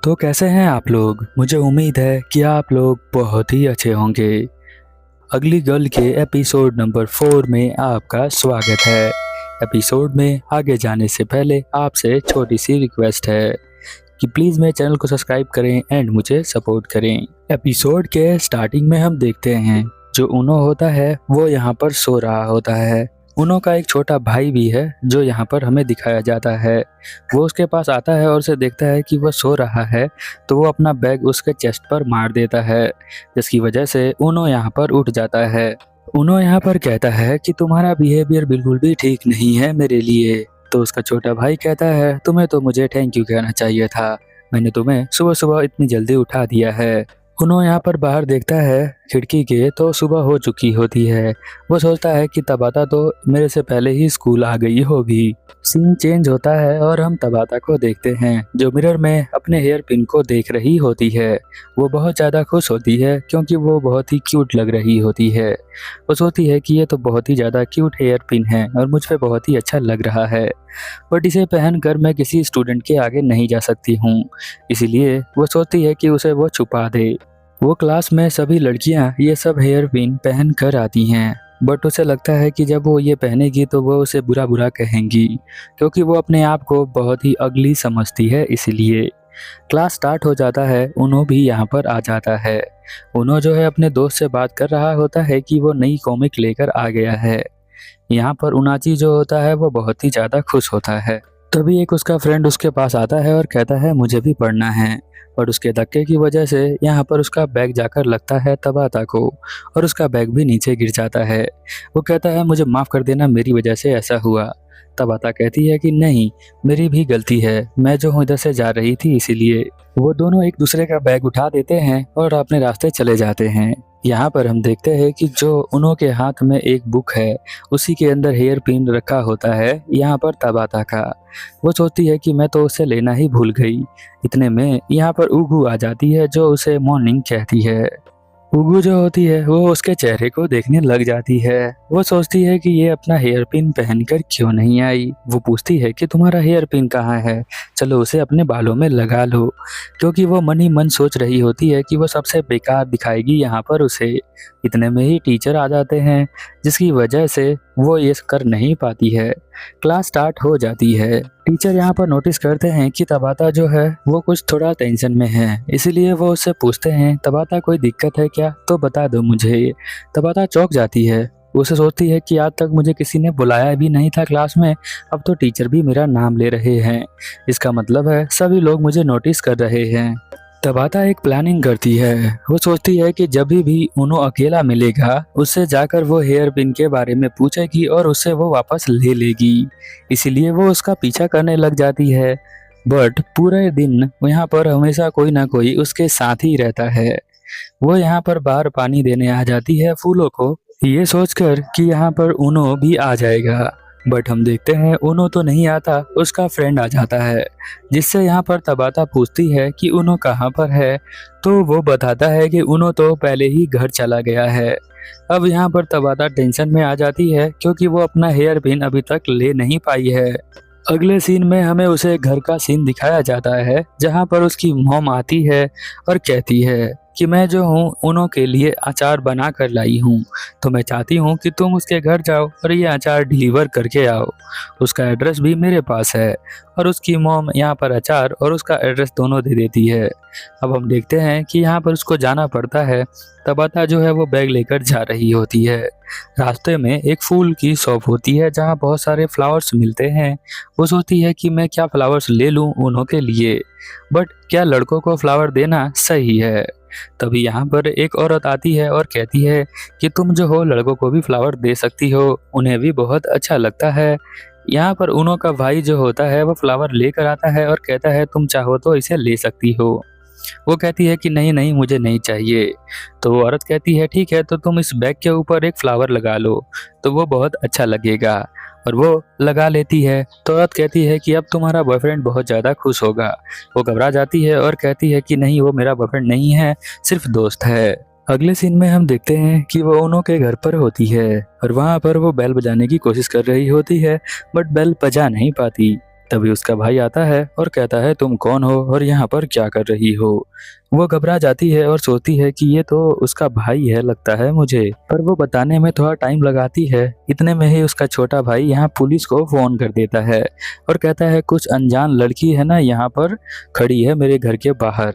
तो कैसे हैं आप लोग। मुझे उम्मीद है कि आप लोग बहुत ही अच्छे होंगे। अगली गर्ल के एपिसोड नंबर 4 में आपका स्वागत है। एपिसोड में आगे जाने से पहले आपसे छोटी सी रिक्वेस्ट है कि प्लीज़ मेरे चैनल को सब्सक्राइब करें एंड मुझे सपोर्ट करें। एपिसोड के स्टार्टिंग में हम देखते हैं जो उनो होता है वो यहाँ पर सो रहा होता है। उनो का एक छोटा भाई भी है जो यहाँ पर हमें दिखाया जाता है। वो उसके पास आता है और उसे देखता है कि वह सो रहा है, तो वो अपना बैग उसके चेस्ट पर मार देता है, जिसकी वजह से उनो यहाँ पर उठ जाता है। उनो यहाँ पर कहता है कि तुम्हारा बिहेवियर बिल्कुल भी ठीक नहीं है मेरे लिए। तो उसका छोटा भाई कहता है तुम्हें तो मुझे थैंक यू कहना चाहिए था, मैंने तुम्हें सुबह सुबह इतनी जल्दी उठा दिया है। उनो यहाँ पर बाहर देखता है खिड़की के, तो सुबह हो चुकी होती है। वो सोचता है कि तबाता तो मेरे से पहले ही स्कूल आ गई होगी। सीन चेंज होता है और हम तबाता को देखते हैं जो मिरर में अपने हेयर पिन को देख रही होती है। वो बहुत ज़्यादा खुश होती है क्योंकि वो बहुत ही क्यूट लग रही होती है। वो सोचती है कि ये तो बहुत ही ज़्यादा क्यूट हेयर पिन है और मुझ पर बहुत ही अच्छा लग रहा है, बट इसे पहनकर मैं किसी स्टूडेंट के आगे नहीं जा सकती हूँ। इसीलिए वो सोचती है कि उसे वो छुपा दे। वो क्लास में सभी लड़कियां ये सब हेयर पिन पहन कर आती हैं, बट उसे लगता है कि जब वो ये पहनेगी तो वो उसे बुरा बुरा कहेंगी, क्योंकि वो अपने आप को बहुत ही अगली समझती है। इसीलिए क्लास स्टार्ट हो जाता है। उनो भी यहाँ पर आ जाता है। उनो जो है अपने दोस्त से बात कर रहा होता है कि वो नई कॉमिक लेकर आ गया है। यहाँ पर उनाची जो होता है वो बहुत ही ज़्यादा खुश होता है। तभी एक उसका फ्रेंड उसके पास आता है और कहता है मुझे भी पढ़ना है, और उसके धक्के की वजह से यहाँ पर उसका बैग जाकर लगता है तबाता को, और उसका बैग भी नीचे गिर जाता है। वो कहता है मुझे माफ़ कर देना, मेरी वजह से ऐसा हुआ। तबाता कहती है कि नहीं, मेरी भी गलती है, मैं जो हूँ इधर से जा रही थी इसीलिए। वो दोनों एक दूसरे का बैग उठा देते हैं और अपने रास्ते चले जाते हैं। यहाँ पर हम देखते हैं कि जो उनो के हाथ में एक बुक है उसी के अंदर हेयर पिन रखा होता है यहाँ पर तबाता का। वो सोचती है कि मैं तो उसे लेना ही भूल गई। इतने में यहाँ पर उगू आ जाती है जो उसे मॉर्निंग कहती है। उगू जो होती है वो उसके चेहरे को देखने लग जाती है। वो सोचती है कि ये अपना हेयर पिन पहनकर क्यों नहीं आई। वो पूछती है कि तुम्हारा हेयर पिन कहाँ है, चलो उसे अपने बालों में लगा लो, क्योंकि वो मन ही मन सोच रही होती है कि वो सबसे बेकार दिखाएगी यहाँ पर उसे। इतने में ही टीचर आ जाते हैं, जिसकी वजह से वो ये कर नहीं पाती है। क्लास स्टार्ट हो जाती है। टीचर यहाँ पर नोटिस करते हैं कि तबाता जो है वो कुछ थोड़ा टेंशन में है, इसीलिए वो उससे पूछते हैं तबाता कोई दिक्कत है क्या, तो बता दो मुझे। तबाता चौंक जाती है। उसे सोचती है कि आज तक मुझे किसी ने बुलाया भी नहीं था क्लास में, अब तो टीचर भी मेरा नाम ले रहे हैं, इसका मतलब है सभी लोग मुझे नोटिस कर रहे हैं। तबाता एक प्लानिंग करती है। वो सोचती है कि जब भी उनो अकेला मिलेगा उससे जाकर वो हेयर पिन के बारे में पूछेगी और उससे वो वापस ले लेगी। इसीलिए वो उसका पीछा करने लग जाती है, बट पूरे दिन यहाँ पर हमेशा कोई ना कोई उसके साथ ही रहता है। वो यहाँ पर बाहर पानी देने आ जाती है फूलों को, ये सोचकर कि यहाँ पर उनो भी आ जाएगा, बट हम देखते हैं उनो तो नहीं आता, उसका फ्रेंड आ जाता है, जिससे यहाँ पर तबाता पूछती है कि उनो कहाँ पर है, तो वो बताता है कि उनो तो पहले ही घर चला गया है। अब यहाँ पर तबाता टेंशन में आ जाती है क्योंकि वो अपना हेयर पिन अभी तक ले नहीं पाई है। अगले सीन में हमें उसे घर का सीन दिखाया जाता है जहाँ पर उसकी मॉम आती है और कहती है कि मैं जो हूँ उनो के लिए अचार बना कर लाई हूँ, तो मैं चाहती हूँ कि तुम उसके घर जाओ और ये अचार डिलीवर करके आओ। उसका एड्रेस भी मेरे पास है, और उसकी मॉम यहाँ पर अचार और उसका एड्रेस दोनों दे देती है। अब हम देखते हैं कि यहाँ पर उसको जाना पड़ता है। तबाता जो है वो बैग लेकर जा रही होती है। रास्ते में एक फूल की शॉप होती है जहाँ बहुत सारे फ्लावर्स मिलते हैं। वो सोचती है कि मैं क्या फ्लावर्स ले लूँ उन्हों के लिए, बट क्या लड़कों को फ्लावर देना सही है। तभी यहाँ पर एक औरत आती है और कहती है कि तुम जो हो लड़कों को भी फ्लावर दे सकती हो, उन्हें भी बहुत अच्छा लगता है। यहाँ पर उनो का भाई जो होता है वो फ्लावर लेकर आता है और कहता है तुम चाहो तो इसे ले सकती हो। वो कहती है कि नहीं नहीं मुझे नहीं चाहिए। तो वो औरत कहती है ठीक है, तो तुम इस बैग के ऊपर एक फ्लावर लगा लो तो वो बहुत अच्छा लगेगा, और वो लगा लेती है। तो औरत कहती है कि अब तुम्हारा बॉयफ्रेंड बहुत ज़्यादा खुश होगा। वो घबरा जाती है और कहती है कि नहीं, वो मेरा बॉयफ्रेंड नहीं है, सिर्फ दोस्त है। अगले सीन में हम देखते हैं कि वो उनो के घर पर होती है और वहाँ पर वो बेल बजाने की कोशिश कर रही होती है, बट बेल बजा नहीं पाती। तभी उसका भाई आता है और कहता है तुम कौन हो और यहाँ पर क्या कर रही हो। वो घबरा जाती है और सोचती है कि ये तो उसका भाई है लगता है मुझे, पर वो बताने में थोड़ा टाइम लगाती है। इतने में ही उसका छोटा भाई यहाँ पुलिस को फोन कर देता है और कहता है कुछ अनजान लड़की है ना यहाँ पर खड़ी है मेरे घर के बाहर,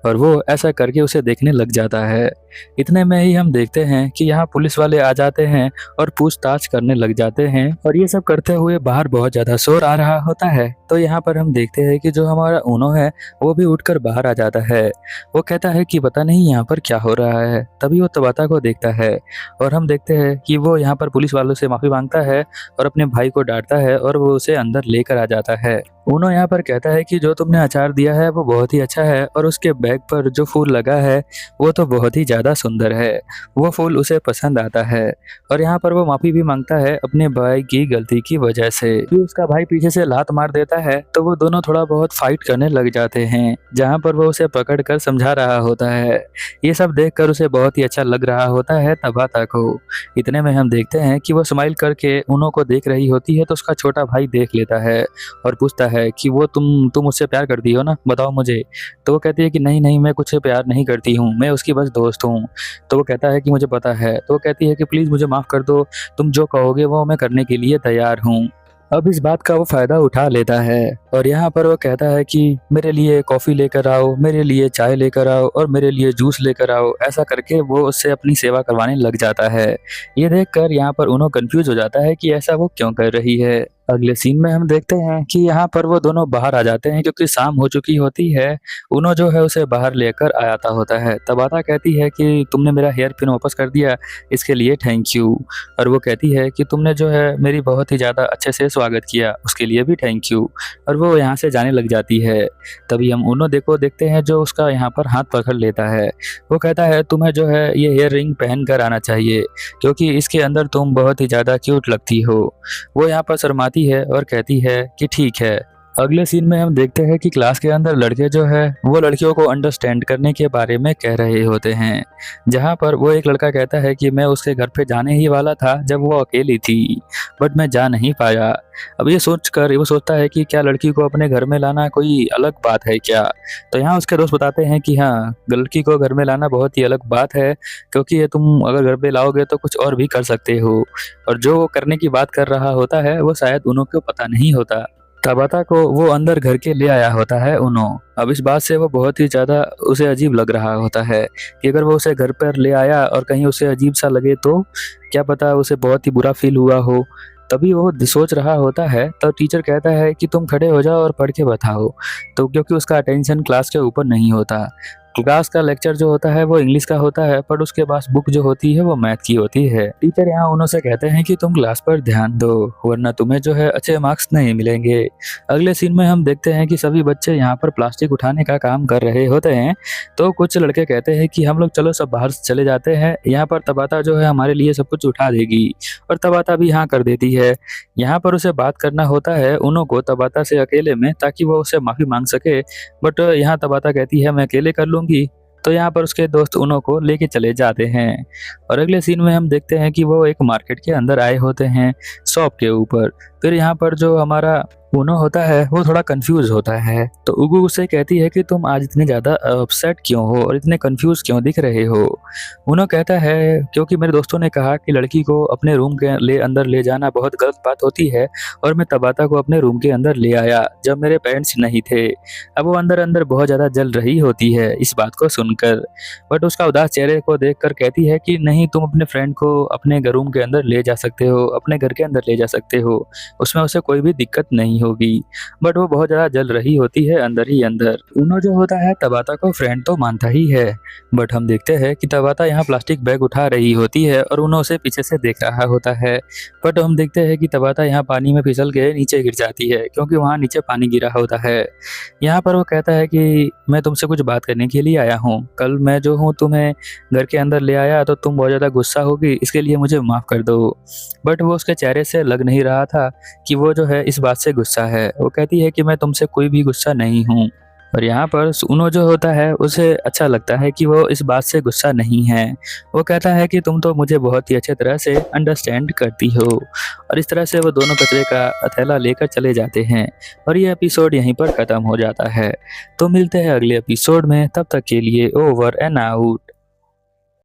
और वो ऐसा करके उसे देखने लग जाता है। इतने में ही हम देखते हैं कि यहाँ पुलिस वाले आ जाते हैं और पूछताछ करने लग जाते हैं, और ये सब करते हुए बाहर बहुत ज्यादा शोर आ रहा होता है। तो यहाँ पर हम देखते हैं कि जो हमारा ऊनो है वो भी उठकर बाहर आ जाता है। वो कहता है कि पता नहीं यहाँ पर क्या हो रहा है। तभी वो तबाता को देखता है और हम देखते हैं कि वो यहाँ पर पुलिस वालों से माफी मांगता है और अपने भाई को डांटता है और वो उसे अंदर लेकर आ जाता है। ऊनो यहाँ पर कहता है कि जो तुमने अचार दिया है वो बहुत ही अच्छा है, और उसके बैग पर जो फूल लगा है वो तो बहुत ही ज़्यादा सुंदर है। वो फूल उसे पसंद आता है और यहाँ पर वो माफ़ी भी मांगता है अपने भाई की गलती की वजह से। फिर उसका भाई पीछे से लात मार देता है तो वो दोनों थोड़ा बहुत फाइट करने लग जाते हैं, जहाँ पर वो उसे पकड़ कर समझा रहा होता है। ये सब देखकर उसे बहुत ही अच्छा लग रहा होता है तबाता को। इतने में हम देखते हैं कि वो स्माइल करके ऊनो को देख रही होती है, तो उसका छोटा भाई देख लेता है और पूछता है कि वो तुम उससे प्यार करती हो ना, बताओ मुझे। तो वो कहती है कि नहीं नहीं, मैं कुछ से प्यार नहीं करती हूँ, मैं उसकी बस दोस्त हूँ। तो वो कहता है कि मुझे पता है। तो वो कहती है कि प्लीज़ मुझे माफ़ कर दो, तुम जो कहोगे वो मैं करने के लिए तैयार हूँ। अब इस बात का वो फ़ायदा उठा लेता है और यहाँ पर वो कहता है कि मेरे लिए कॉफ़ी लेकर आओ, मेरे लिए चाय लेकर आओ और मेरे लिए जूस लेकर आओ। ऐसा करके वो उससे अपनी सेवा करवाने लग जाता है। ये देखकर यहाँ पर उन्हों कंफ्यूज हो जाता है कि ऐसा वो क्यों कर रही है। अगले सीन में हम देखते हैं कि यहाँ पर वो दोनों बाहर आ जाते हैं क्योंकि शाम हो चुकी होती है। उनो जो है उसे बाहर लेकर आता होता है। तबाता कहती है कि तुमने मेरा हेयर पिन वापस कर दिया, इसके लिए थैंक यू। और वो कहती है कि तुमने जो है मेरी बहुत ही ज़्यादा अच्छे से स्वागत किया, उसके लिए भी थैंक यू। और वो यहाँ से जाने लग जाती है। तभी हम उनो देखते हैं जो उसका यहाँ पर हाथ पकड़ लेता है। वो कहता है तुम्हें जो है ये हेयर रिंग पहन कर आना चाहिए क्योंकि इसके अंदर तुम बहुत ही ज़्यादा क्यूट लगती हो। वो यहाँ पर शर्माती है और कहती है कि ठीक है। अगले सीन में हम देखते हैं कि क्लास के अंदर लड़के जो है वो लड़कियों को अंडरस्टैंड करने के बारे में कह रहे होते हैं, जहाँ पर वो एक लड़का कहता है कि मैं उसके घर पे जाने ही वाला था जब वो अकेली थी, बट मैं जा नहीं पाया। अब ये सोचकर वो सोचता है कि क्या लड़की को अपने घर में लाना कोई अलग बात है क्या। तो यहाँ उसके दोस्त बताते हैं कि हाँ, लड़की को घर में लाना बहुत ही अलग बात है क्योंकि ये तुम अगर घर पे लाओगे तो कुछ और भी कर सकते हो, और जो वो करने की बात कर रहा होता है वो शायद उनको पता नहीं होता। तबाता को वो अंदर घर के ले आया होता है उनो। अब इस बात से वो बहुत ही ज़्यादा उसे अजीब लग रहा होता है कि अगर वो उसे घर पर ले आया और कहीं उसे अजीब सा लगे तो क्या पता उसे बहुत ही बुरा फील हुआ हो। तभी वो सोच रहा होता है तब टीचर कहता है कि तुम खड़े हो जाओ और पढ़ के बताओ। तो क्योंकि उसका अटेंशन क्लास के ऊपर नहीं होता, क्लास का लेक्चर जो होता है वो इंग्लिश का होता है, पर उसके पास बुक जो होती है वो मैथ की होती है। टीचर यहाँ उनसे कहते हैं कि तुम क्लास पर ध्यान दो वरना तुम्हें जो है अच्छे मार्क्स नहीं मिलेंगे। अगले सीन में हम देखते हैं कि सभी बच्चे यहाँ पर प्लास्टिक उठाने का काम कर रहे होते हैं। तो कुछ लड़के कहते हैं कि हम लोग चलो सब बाहर चले जाते हैं, यहाँ पर तबाता जो है हमारे लिए सब कुछ उठा देगी। और तबाता भी हाँ कर देती है। यहाँ पर उसे बात करना होता है उनो को तबाता से अकेले में, ताकि वो उससे माफ़ी मांग सके, बट यहाँ तबाता कहती है मैं अकेले कर लूँगी। तो यहाँ पर उसके दोस्त उनो को लेके चले जाते हैं। और अगले सीन में हम देखते हैं कि वो एक मार्केट के अंदर आए होते हैं शॉप के ऊपर। फिर यहाँ पर जो हमारा उनो होता है वो थोड़ा कंफ्यूज होता है। तो उगु उससे कहती है कि तुम आज इतने ज़्यादा अपसेट क्यों हो और इतने कंफ्यूज क्यों दिख रहे हो। उनो कहता है क्योंकि मेरे दोस्तों ने कहा कि लड़की को अपने रूम के अंदर ले जाना बहुत गलत बात होती है, और मैं तबाता को अपने रूम के अंदर ले आया जब मेरे पेरेंट्स नहीं थे। अब वो अंदर अंदर बहुत ज़्यादा जल रही होती है इस बात को सुनकर, बट उसका उदास चेहरे को देखकर कहती है कि नहीं, तुम अपने फ्रेंड को अपने रूम के अंदर ले जा सकते हो, अपने घर के अंदर ले जा सकते हो, उसमें उसे कोई भी दिक्कत नहीं होगी। बट वो बहुत ज़्यादा जल रही होती है अंदर ही अंदर। उनो जो होता है तबाता को फ्रेंड तो मानता ही है, बट हम देखते हैं कि तबाता यहाँ प्लास्टिक बैग उठा रही होती है और उनो उसे पीछे से देख रहा होता है। बट हम देखते हैं कि तबाता यहाँ पानी में फिसल के नीचे गिर जाती है क्योंकि वहाँ नीचे पानी गिरा होता है। यहाँ पर वो कहता है कि मैं तुमसे कुछ बात करने के लिए आया हूँ। कल मैं जो हूँ तुम्हें घर के अंदर ले आया तो तुम बहुत ज़्यादा गुस्सा होगी, इसके लिए मुझे माफ़ कर दो। बट वो उसके चेहरे से लग नहीं रहा था कि वो जो है इस बात से गुस्सा है। वो कहती है कि मैं तुमसे कोई भी गुस्सा नहीं हूँ। और यहाँ पर सूनो जो होता है उसे अच्छा लगता है कि वो इस बात से गुस्सा नहीं है। वो कहता है कि तुम तो मुझे बहुत ही अच्छे तरह से अंडरस्टैंड करती हो। और इस तरह से वो दोनों कचरे का थैला लेकर चले जाते हैं और ये एपिसोड यहीं पर ख़त्म हो जाता है। तो मिलते हैं अगले एपिसोड में, तब तक के लिए ओवर एंड आउट।